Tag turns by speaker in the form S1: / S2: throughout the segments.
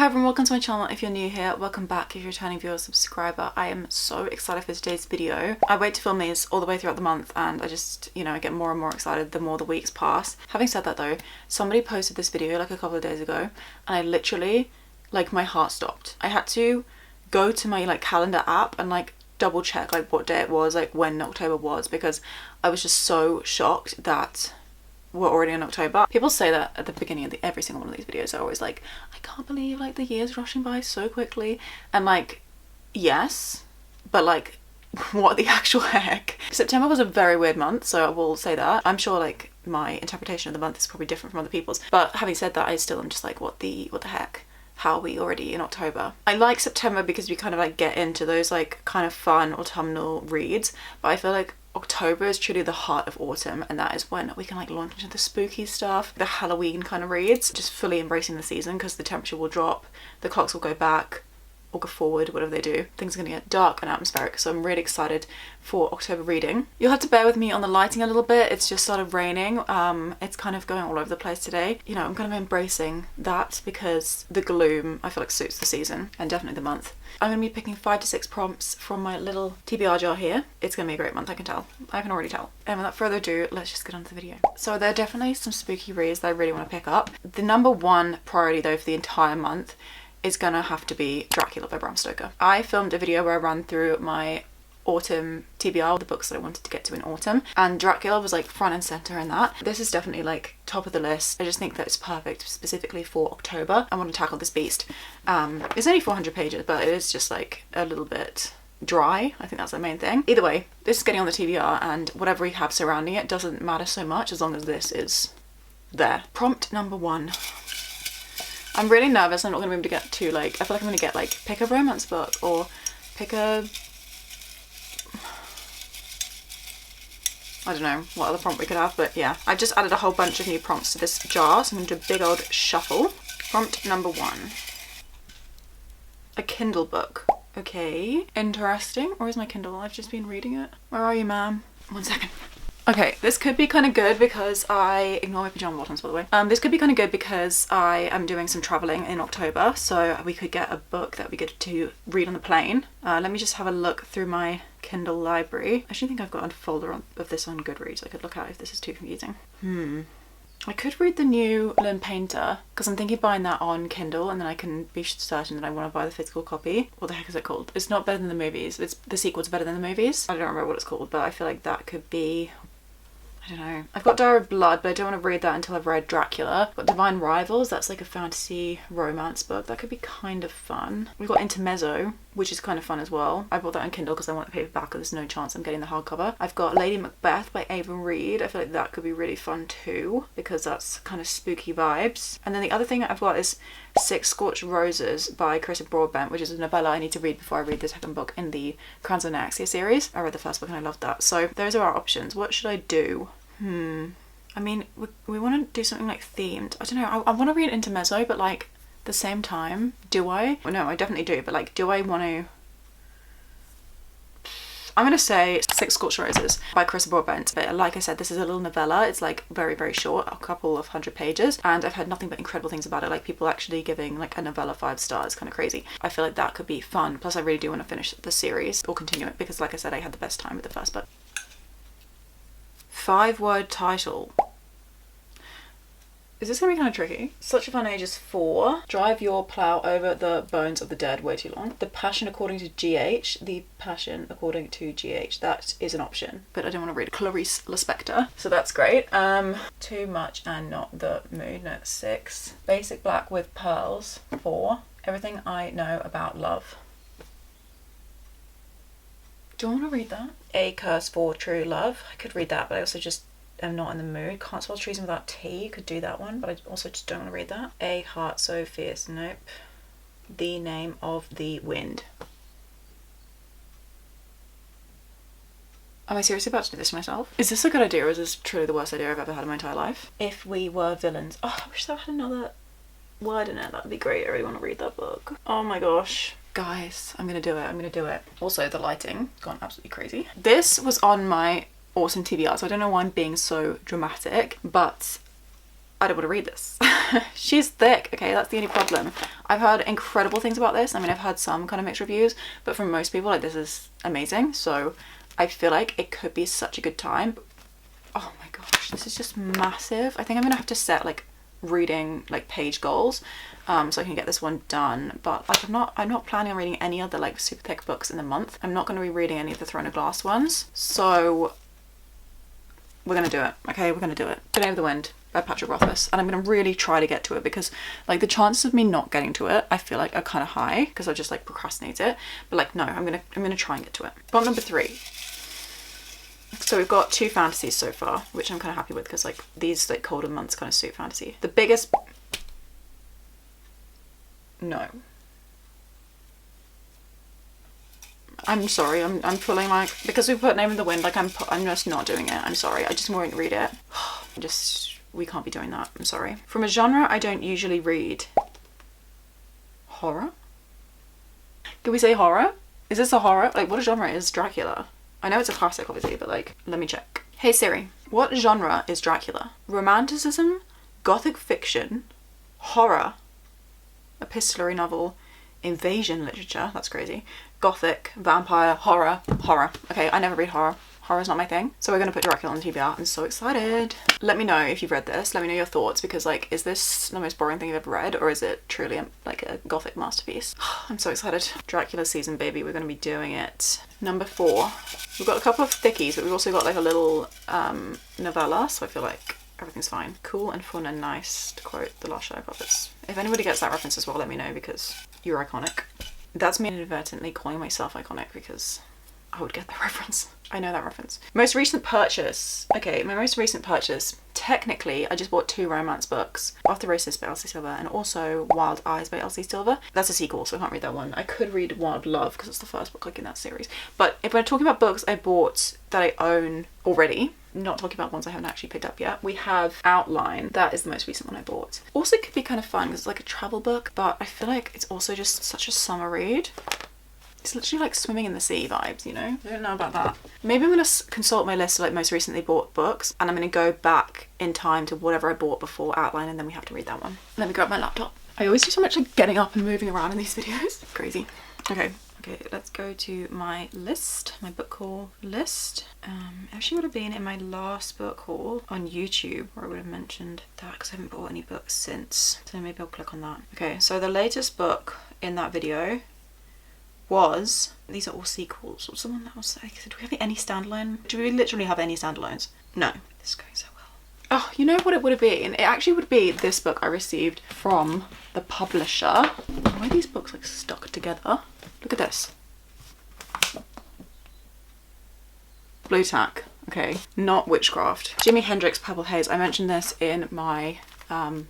S1: Hi everyone, welcome to my channel. If you're new here, welcome back. If you're a returning viewer or subscriber, I am so excited for today's video. I wait to film these all the way throughout the month and I just, I get more and more excited the more the weeks pass. Having said that though, somebody posted this video like a couple of days ago and I literally, my heart stopped. I had to go to my calendar app and double check what day it was, when October was, because I was just so shocked that we're already in October. People say that at the beginning of every single one of these videos. Are always like, I can't believe the year's rushing by so quickly. And yes, but what the actual heck? September was a very weird month, so I will say that. I'm sure my interpretation of the month is probably different from other people's. But having said that, I still am just what the heck? How are we already in October? I like September because we kind of get into those kind of fun autumnal reads, but I feel October is truly the heart of autumn, and that is when we can launch into the spooky stuff, the Halloween kind of reads, just fully embracing the season because the temperature will drop, the clocks will go back or go forward, whatever they do. Things are going to get dark and atmospheric, so I'm really excited for October reading. You'll have to bear with me on the lighting a little bit. It's just started raining. It's kind of going all over the place today. I'm kind of embracing that because the gloom I feel suits the season and definitely the month. I'm going to be picking 5 to 6 prompts from my little TBR jar here. It's going to be a great month, I can tell. I can already tell. And without further ado, let's just get on to the video. So there are definitely some spooky reads that I really want to pick up. The number one priority though for the entire month is gonna have to be Dracula by Bram Stoker. I filmed a video where I ran through my autumn TBR, the books that I wanted to get to in autumn, and Dracula was front and center in that. This is definitely top of the list. I just think that it's perfect specifically for October. I want to tackle this beast. It's only 400 pages, but it is just a little bit dry. I think that's the main thing. Either way, this is getting on the TBR, and whatever we have surrounding it doesn't matter so much as long as this is there. Prompt number 1. I'm really nervous. I'm not going to be able to get to I feel I'm going to get pick a romance book or pick a, I don't know what other prompt we could have, but yeah. I've just added a whole bunch of new prompts to this jar, so I'm going to do a big old shuffle. Prompt number 1. A Kindle book. Okay, interesting. Or is my Kindle? I've just been reading it. Where are you, ma'am? 1 second. Okay, this could be kind of good because ignore my pajama bottoms by the way. This could be kind of good because I am doing some traveling in October, so we could get a book that we get to read on the plane. Let me just have a look through my Kindle library. I actually think I've got a folder of this on Goodreads I could look at if this is too confusing. I could read the new Lynn Painter because I'm thinking of buying that on Kindle and then I can be certain that I want to buy the physical copy. What the heck is it called? It's not better than the movies. It's the sequel's better than the movies. I don't remember what it's called, but I feel that could be, I don't know. I've got Diary of Blood, but I don't want to read that until I've read Dracula. I've got Divine Rivals, that's a fantasy romance book. That could be kind of fun. We've got Intermezzo, which is kind of fun as well. I bought that on Kindle because I want the paperback, there's no chance I'm getting the hardcover. I've got Lady Macbeth by Ava Reid. I feel that could be really fun too because that's kind of spooky vibes. And then the other thing I've got is 6 Scorched Roses by Carissa Broadbent, which is a novella I need to read before I read the second book in the Crowns of Nyxia series. I read the first book and I loved that. So those are our options. What should I do? I mean, we want to do something themed. I don't know. I want to read Intermezzo, but the same time, do I? Well, no, I definitely do, but do I want to? I'm gonna say 6 Scorched Roses by Carissa Broadbent. But like I said, this is a little novella. It's very, very short, a couple of 100 pages, and I've heard nothing but incredible things about it. People actually giving a novella 5 stars. Kind of crazy. I feel that could be fun. Plus, I really do want to finish the series or continue it because, like I said, I had the best time with the first book. 5-word title. Is this gonna be kind of tricky? Such a Fun Age is 4. Drive your plough over the bones of the dead. Way too long. The Passion According to GH. The Passion According to GH. That is an option, but I don't want to read Clarice Lispector, so that's great. Too Much and Not the Mood. No, 6. Basic Black with Pearls. 4. Everything I Know About Love. Do I want to read that? A Curse for True Love. I could read that, but I also just am not in the mood. Can't Spell Treason Without Tea. Could do that one, but I also just don't want to read that. A Heart So Fierce. Nope. The Name of the Wind. Am I seriously about to do this myself? Is this a good idea or is this truly the worst idea I've ever had in my entire life? If We Were Villains. Oh, I wish that had another word in it. That'd be great. I really want to read that book. Oh my gosh. Guys, I'm gonna do it. Also, the lighting gone absolutely crazy. This was on my autumn TBR, so I don't know why I'm being so dramatic, but I don't want to read this. She's thick, okay, that's the only problem. I've heard incredible things about this. I mean, I've heard some kind of mixed reviews, but from most people, like, this is amazing. So I feel like it could be such a good time. Oh my gosh, this is just massive. I think I'm gonna have to set like reading like page goals so I can get this one done. But like I'm not planning on reading any other like super thick books in the month. I'm not going to be reading any of the Throne of Glass ones, so we're gonna do it. Okay, we're gonna do it. The Name of the Wind by Patrick Rothfuss, and I'm gonna really try to get to it, because like the chances of me not getting to it I feel like are kind of high because I just like procrastinate it. But like no, I'm gonna try and get to it. Book number 3. So we've got 2 fantasies so far, which I'm kind of happy with, because like these like colder months kind of suit fantasy. The biggest... No. I'm sorry, I'm pulling like... Because we put Name of the Wind, like I'm just not doing it. I'm sorry, I just won't read it. We can't be doing that, I'm sorry. From a genre I don't usually read. Horror? Can we say horror? Is this a horror? Like what genre is Dracula? I know it's a classic obviously, but like, let me check. Hey Siri, what genre is Dracula? Romanticism, gothic fiction, horror, epistolary novel, invasion literature, that's crazy, gothic, vampire, horror. Okay, I never read horror. Horror's not my thing. So we're gonna put Dracula on the TBR. I'm so excited. Let me know if you've read this. Let me know your thoughts, because like, is this the most boring thing you've ever read, or is it truly like a gothic masterpiece? I'm so excited. Dracula season, baby. We're gonna be doing it. Number 4. We've got a couple of thickies, but we've also got like a little novella, so I feel like everything's fine. Cool and fun and nice, to quote The Last Shadow Puppets. If anybody gets that reference as well, let me know, because you're iconic. That's me inadvertently calling myself iconic, because I would get that reference. I know that reference. Most recent purchase. Okay, my most recent purchase. Technically, I just bought 2 romance books. Off the Races by Elsie Silver, and also Wild Eyes by Elsie Silver. That's a sequel, so I can't read that one. I could read Wild Love, because it's the first book like in that series. But if we're talking about books I bought that I own already, not talking about ones I haven't actually picked up yet, we have Outline. That is the most recent one I bought. Also could be kind of fun because it's like a travel book, but I feel like it's also just such a summer read. It's literally like swimming in the sea vibes, you know? I don't know about that. Maybe I'm gonna consult my list of like most recently bought books, and I'm gonna go back in time to whatever I bought before Outline, and then we have to read that one. Let me grab my laptop. I always do so much like getting up and moving around in these videos. Crazy. Okay, let's go to my list, my book haul list. Actually would have been in my last book haul on YouTube, where I would have mentioned that, because I haven't bought any books since. So maybe I'll click on that. Okay, so the latest book in that video was, these are all sequels. What's the one that was, like, do we have any standalone? Do we literally have any standalones? No. This is going so well. Oh, you know what it would have been? It actually would be this book I received from the publisher. Why are these books like stuck together? Look at this. Blue Tack. Okay, not Witchcraft. Jimi Hendrix, Purple Haze. I mentioned this in my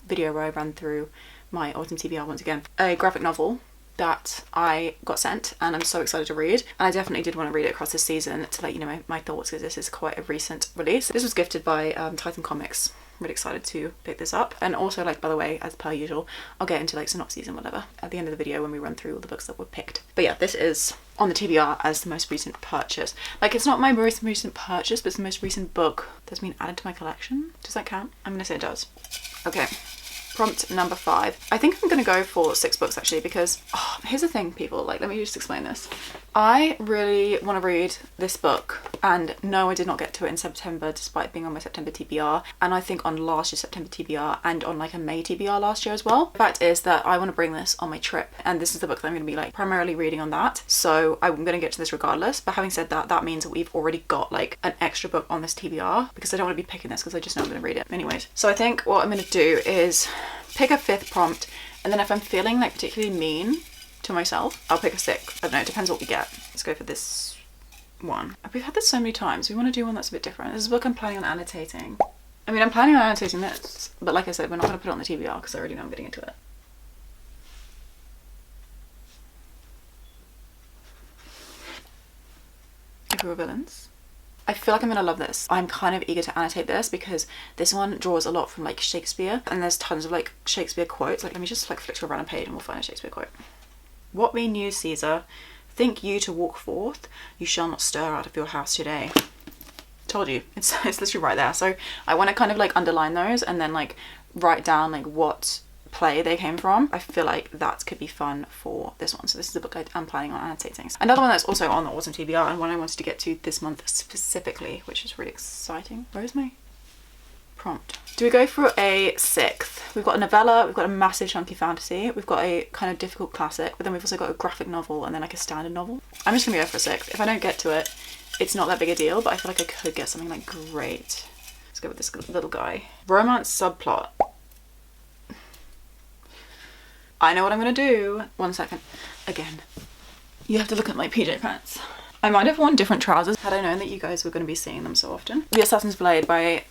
S1: video where I ran through my autumn TBR once again. A graphic novel that I got sent, and I'm so excited to read, and I definitely did want to read it across this season to let you know my thoughts, because this is quite a recent release. This was gifted by Titan Comics. Really excited to pick this up. And also, like, by the way, as per usual, I'll get into like synopses and whatever at the end of the video when we run through all the books that were picked. But yeah, this is on the TBR as the most recent purchase. Like, it's not my most recent purchase, but it's the most recent book that's been added to my collection. Does that count? I'm gonna say it does. Okay. Prompt number 5. I think I'm gonna go for 6 books actually, because here's the thing, people, like, let me just explain this. I really want to read this book, and no, I did not get to it in September despite being on my September TBR, and I think on last year's September TBR, and on like a May TBR last year as well. The fact is that I want to bring this on my trip, and this is the book that I'm going to be like primarily reading on that, so I'm going to get to this regardless. But having said that, that means that we've already got like an extra book on this TBR, because I don't want to be picking this because I just know I'm going to read it anyways. So I think what I'm going to do is pick a 5th prompt, and then if I'm feeling like particularly mean to myself, I'll pick a 6th. I don't know, it depends what we get. Let's go for this one. We've had this so many times. We want to do one that's a bit different. This is a book I'm planning on annotating. I mean, I'm planning on annotating this, but like I said, we're not going to put it on the TBR because I already know I'm getting into it. If we were villains. I feel like I'm gonna love this. I'm kind of eager to annotate this because this one draws a lot from like Shakespeare, and there's tons of like Shakespeare quotes. Like, let me just like flick to a random page and we'll find a Shakespeare quote. What mean you, Caesar? Think you to walk forth? You shall not stir out of your house today. Told you, it's literally right there. So I want to kind of like underline those and then like write down like what play they came from, I feel like that could be fun for this one. So this is the book I'm planning on annotating. Another one that's also on the autumn TBR and one I wanted to get to this month specifically, which is really exciting. Where is my prompt? Do we go for a sixth? We've got a novella, we've got a massive chunky fantasy, we've got a kind of difficult classic, but then we've also got a graphic novel and then like a standard novel. I'm just gonna go for a sixth. If I don't get to it, it's not that big a deal, but I feel like I could get something like great. Let's go with this little guy. Romance subplot. I know what I'm gonna do. 1 second. Again, you have to look at my PJ pants. I might have worn different trousers had I known that you guys were going to be seeing them so often. The Assassin's Blade by,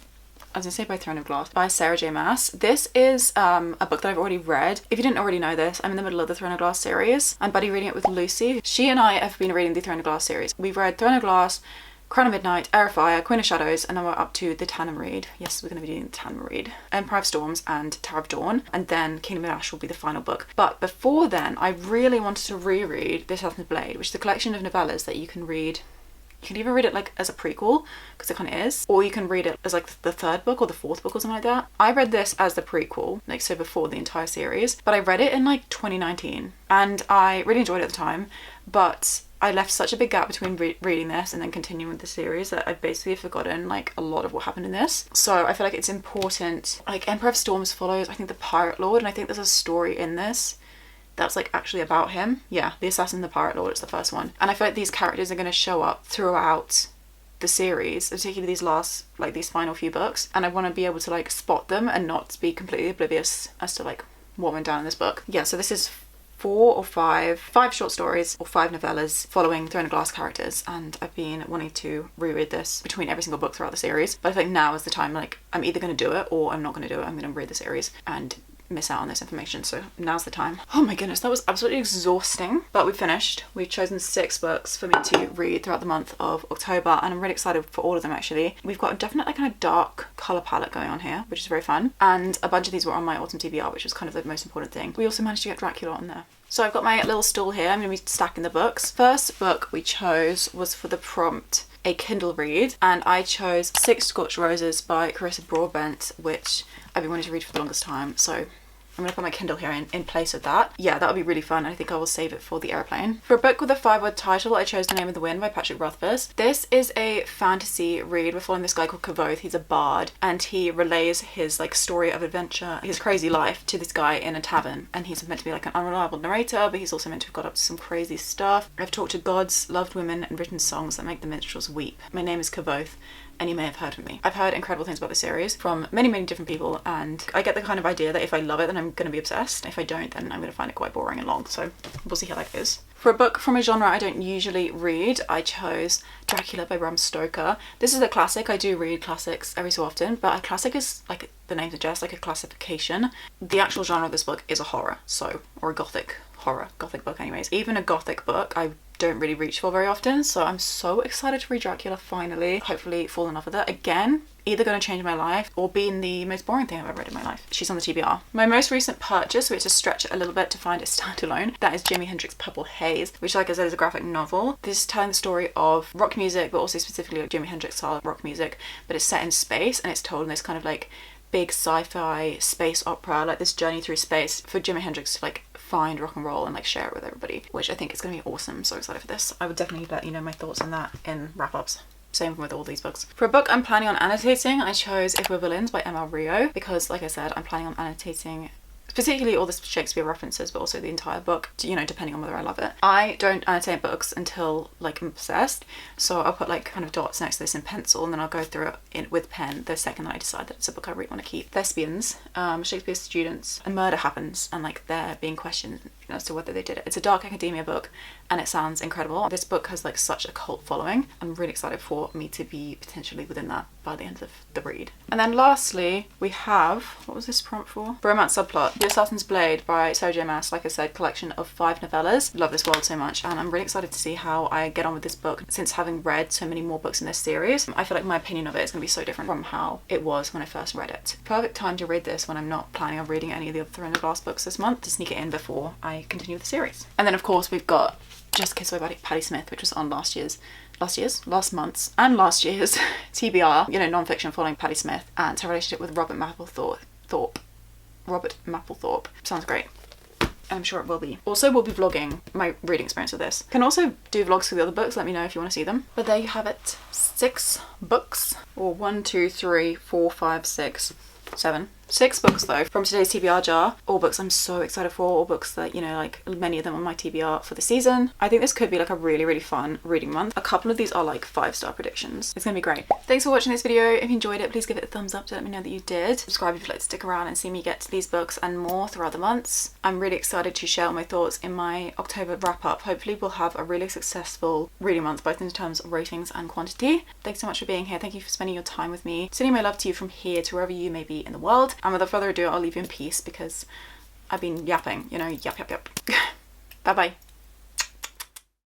S1: I was gonna say by Throne of Glass, by Sarah J Maas. This is a book that I've already read. If you didn't already know this, I'm in the middle of the Throne of Glass series. I'm buddy reading it with Lucy. She and I have been reading the Throne of Glass series. We've read Throne of Glass, Crown of Midnight, Heir of Fire, Queen of Shadows, and then we're up to the Tandem read. Yes, we're going to be doing the Tandem read. Empire of Storms and Tower of Dawn, and then Kingdom of Ash will be the final book. But before then, I really wanted to reread The Assassin's Blade, which is a collection of novellas that you can read. You can either read it like as a prequel, because it kind of is, or you can read it as like the third book or the fourth book or something like that. I read this as the prequel, like so before the entire series, but I read it in like 2019, and I really enjoyed it at the time, but I left such a big gap between reading this and then continuing with the series that I've basically forgotten like a lot of what happened in this. So I feel like it's important. Like Emperor of Storms follows, I think, the Pirate Lord, and I think there's a story in this that's like actually about him. Yeah, the Assassin and the Pirate Lord is the first one. And I feel like these characters are going to show up throughout the series, particularly these last, like these final few books. And I want to be able to like spot them and not be completely oblivious as to like what went down in this book. Yeah, so this is 4 or 5 short stories or 5 novellas following Throne of Glass characters, and I've been wanting to reread this between every single book throughout the series, but I think now is the time. Like, I'm either going to do it or I'm not going to do it. I'm going to read the series and miss out on this information, so now's the time. Oh my goodness, that was absolutely exhausting, but we finished. We've chosen 6 books for me to read throughout the month of October, and I'm really excited for all of them actually. We've got a definite like kind of dark colour palette going on here, which is very fun, and a bunch of these were on my autumn TBR, which was kind of the most important thing. We also managed to get Dracula on there. So I've got my little stool here. I'm going to be stacking the books. First book we chose was for the prompt a Kindle read, and I chose 6 Scorched Roses by Carissa Broadbent, which I've been wanting to read for the longest time, so I'm going to put my Kindle here in place of that. Yeah, that would be really fun. I think I will save it for the airplane. For a book with a 5-word title, I chose The Name of the Wind by Rothfuss. This is a fantasy read. We're following this guy called Kavoth. He's a bard, and he relays his like story of adventure, his crazy life, to this guy in a tavern. And he's meant to be like an unreliable narrator, but he's also meant to have got up to some crazy stuff. I've talked to gods, loved women, and written songs that make the minstrels weep. My name is Kavoth, and you may have heard of me. I've heard incredible things about the series from many different people, and I get the kind of idea that if I love it, then I'm going to be obsessed. If I don't, then I'm going to find it quite boring and long, so we'll see how that goes. For a book from a genre I don't usually read, I chose Dracula by Bram Stoker. This is a classic. I do read classics every so often, but a classic is, like the name suggests, like a classification. The actual genre of this book is a horror, so, or a gothic book anyways. Even a gothic book I don't really reach for very often, so I'm so excited to read Dracula finally. Hopefully fall in love with it again. Either going to change my life or being the most boring thing I've ever read in my life. She's on the TBR. My most recent purchase, which is to stretch it a little bit to find it standalone, that is Jimi Hendrix Purple Haze, which, like I said, is a graphic novel. This is telling the story of rock music, but also specifically like Jimi Hendrix style rock music, but it's set in space, and it's told in this kind of like big sci-fi space opera, like this journey through space for Jimi Hendrix to like find rock and roll and like share it with everybody, which I think is going to be awesome. I'm so excited for this. I would definitely let you know my thoughts on that in wrap-ups. Same with all these books. For a book I'm planning on annotating, I chose If We're Villains by M.L. Rio, because like I said, I'm planning on annotating particularly all the Shakespeare references, but also the entire book, you know, depending on whether I love it. I don't annotate books until like I'm obsessed, so I'll put like kind of dots next to this in pencil, and then I'll go through it with pen the second that I decide that it's a book I really want to keep. Thespians, Shakespeare students, and murder happens, and like they're being questioned as to whether they did it. It's a dark academia book, and it sounds incredible. This book has like such a cult following. I'm really excited for me to be potentially within that by the end of the read. And then lastly, we have, what was this prompt for? Romance subplot. The Assassin's Blade by Sarah J Maas, like I said, collection of 5 novellas. Love this world so much, and I'm really excited to see how I get on with this book since having read so many more books in this series. I feel like my opinion of it is going to be so different from how it was when I first read it. Perfect time to read this when I'm not planning on reading any of the other Throne of Glass books this month, to sneak it in before I continue with the series. And then of course we've got Just Kiss by Patti Smith, which was on last month's and last year's TBR, you know, non-fiction following Patti Smith and her relationship with Robert Mapplethorpe. Robert Mapplethorpe. Sounds great. I'm sure it will be. Also, we'll be vlogging my reading experience with this. Can also do vlogs for the other books. Let me know if you want to see them. But there you have it. 6 books. Or 1, 2, 3, 4, 5, 6, 7. 6 books though from today's TBR jar. All books I'm so excited for. All books that, you know, like many of them on my TBR for the season. I think this could be like a really, really fun reading month. A couple of these are like 5-star predictions. It's gonna be great. Thanks for watching this video. If you enjoyed it, please give it a thumbs up to let me know that you did. Subscribe if you'd like to stick around and see me get to these books and more throughout the months. I'm really excited to share my thoughts in my October wrap up. Hopefully we'll have a really successful reading month, both in terms of ratings and quantity. Thanks so much for being here. Thank you for spending your time with me. Sending my love to you from here to wherever you may be in the world. And without further ado, I'll leave you in peace because I've been yapping, you know, yap. Bye bye.